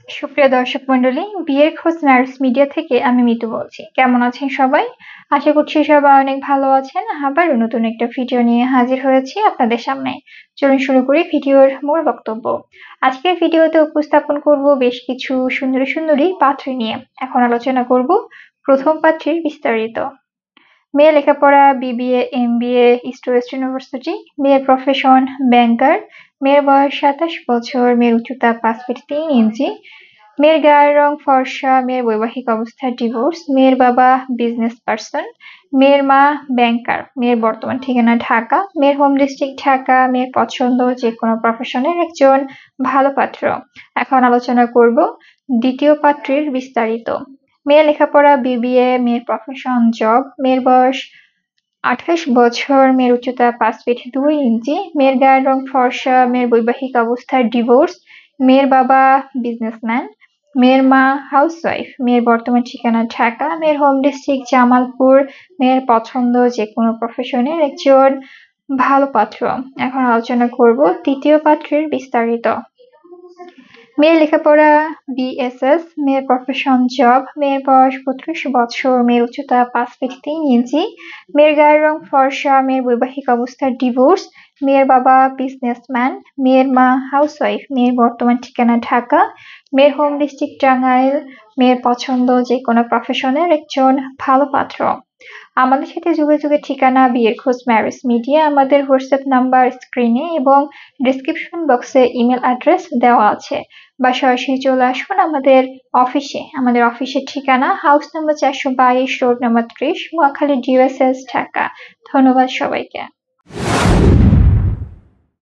সুপ্রিয় দর্শক মণ্ডলী, বিয়ের খোঁজ ম্যারেজ মিডিয়া থেকে আমি মিতু বলছি। কেমন আছেন সবাই? আশা করছি সবাই অনেক ভালো আছেন। আবারও নতুন একটা ভিডিও নিয়ে হাজির হয়েছি আপনাদের সামনে। চলুন শুরু করি ভিডিওর মূল বক্তব্য। আজকের ভিডিওতে উপস্থাপন করব বেশ কিছু সুন্দরী সুন্দরী পাত্রী নিয়ে। এখন আলোচনা করব প্রথম পাত্রীর বিস্তারিত। মেয়ে লেখাপড়া BBA, MBA, east West university. মেয়ের প্রফেশন ব্যাংকার। মেয়ের বয়স 27 বছর। মেয়ের উচ্চতা 5 ফিট 3 ইঞ্চি। মেয়ের গায়ের রং ফর্সা। মেয়ের বৈবাহিক অবস্থা ডিভোর্স। মেয়ের বাবা বিজনেস পার্সন। মেয়ের মা ব্যাংকার। মেয়ের বর্তমান ঠিকানা ঢাকা। মেয়ের হোম ডিস্ট্রিক্ট ঢাকা। মেয়ের পছন্দ যে কোনো প্রফেশনের একজন ভালো পাত্র। এখন আলোচনা করব দ্বিতীয় পাত্রীর বিস্তারিত। মেয়ের লেখাপড়া বিবিএ। মেয়ের প্রফেশন জব। মেয়ের বয়স 28 বছর। মেয়ের উচ্চতা 5 ফিট 2 ইঞ্চি। মেয়ের গায়ের রং ফর্সা। মেয়ের বৈবাহিক অবস্থা ডিভোর্স। মেয়ের বাবা বিজনেসম্যান। মেয়ের মা হাউসওয়াইফ। মেয়ের বর্তমান ঠিকানা ঢাকা। মেয়ের হোম ডিস্ট্রিক্ট জামালপুর। মেয়ের পছন্দ যে কোনো প্রফেশনের একজন ভালো পাত্র। এখন আলোচনা করব তৃতীয় পাত্রের বিস্তারিত। মেয়ের লেখাপড়া বিএসএস। মেয়ের প্রফেশন জব। মেয়ের বয়স 32 বছর। মেয়ের উচ্চতা 5 ফিট 3 ইঞ্চি। মেয়ের গায়ের রং ফর্সা। মেয়ের বৈবাহিক অবস্থা ডিভোর্স। মেয়ের বাবা বিজনেসম্যান। মেয়ের মা হাউসওয়াইফ। মেয়ের বর্তমান ঠিকানা ঢাকা। মেয়ের হোম ডিস্ট্রিক্ট টাঙ্গাইল। মেয়ের পছন্দ যে কোনো প্রফেশনের একজন ভালো পাত্র। আমাদের সাথে যোগাযোগের ঠিকানা বিয়ের খোঁজ ম্যারেজ মিডিয়া। আমাদের হোয়াটসঅ্যাপ নাম্বার স্ক্রিনে এবং ডিসক্রিপশন বক্সে ইমেল অ্যাড্রেস দেওয়া আছে, বা সরাসরি চলে আসুন আমাদের অফিসে। আমাদের অফিসের ঠিকানা house number 422, road number 30, Mohakhali, ডিওএসএস, Dhaka. ধন্যবাদ সবাইকে।